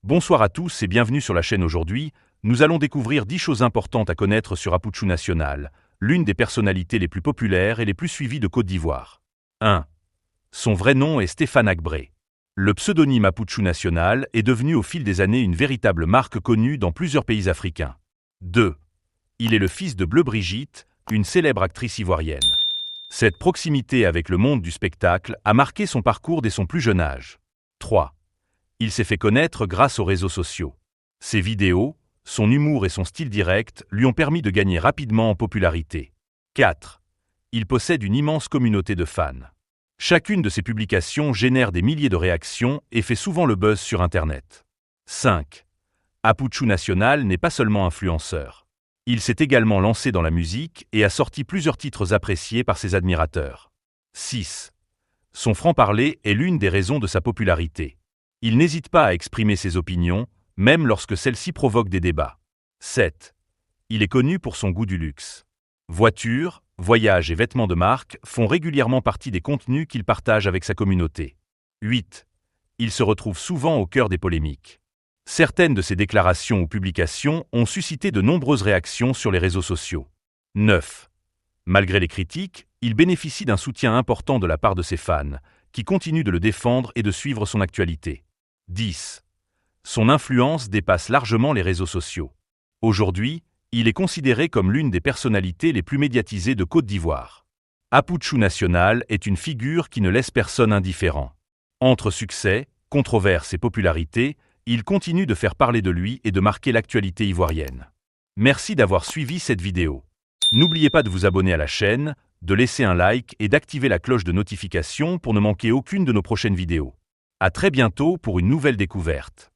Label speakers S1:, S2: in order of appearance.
S1: Bonsoir à tous et bienvenue sur la chaîne. Aujourd'hui, nous allons découvrir 10 choses importantes à connaître sur Apouchou National, l'une des personnalités les plus populaires et les plus suivies de Côte d'Ivoire. 1. Son vrai nom est Stéphane Agbré. Le pseudonyme Apouchou National est devenu au fil des années une véritable marque connue dans plusieurs pays africains. 2. Il est le fils de Bleu Brigitte, une célèbre actrice ivoirienne. Cette proximité avec le monde du spectacle a marqué son parcours dès son plus jeune âge. 3. Il s'est fait connaître grâce aux réseaux sociaux. Ses vidéos, son humour et son style direct lui ont permis de gagner rapidement en popularité. 4. Il possède une immense communauté de fans. Chacune de ses publications génère des milliers de réactions et fait souvent le buzz sur Internet. 5. Apouchou National n'est pas seulement influenceur. Il s'est également lancé dans la musique et a sorti plusieurs titres appréciés par ses admirateurs. 6. Son franc-parler est l'une des raisons de sa popularité. Il n'hésite pas à exprimer ses opinions, même lorsque celles-ci provoquent des débats. 7. Il est connu pour son goût du luxe. Voitures, voyages et vêtements de marque font régulièrement partie des contenus qu'il partage avec sa communauté. 8. Il se retrouve souvent au cœur des polémiques. Certaines de ses déclarations ou publications ont suscité de nombreuses réactions sur les réseaux sociaux. 9. Malgré les critiques, il bénéficie d'un soutien important de la part de ses fans, qui continuent de le défendre et de suivre son actualité. 10. Son influence dépasse largement les réseaux sociaux. Aujourd'hui, il est considéré comme l'une des personnalités les plus médiatisées de Côte d'Ivoire. Apouchou National est une figure qui ne laisse personne indifférent. Entre succès, controverses et popularité, il continue de faire parler de lui et de marquer l'actualité ivoirienne. Merci d'avoir suivi cette vidéo. N'oubliez pas de vous abonner à la chaîne, de laisser un like et d'activer la cloche de notification pour ne manquer aucune de nos prochaines vidéos. À très bientôt pour une nouvelle découverte.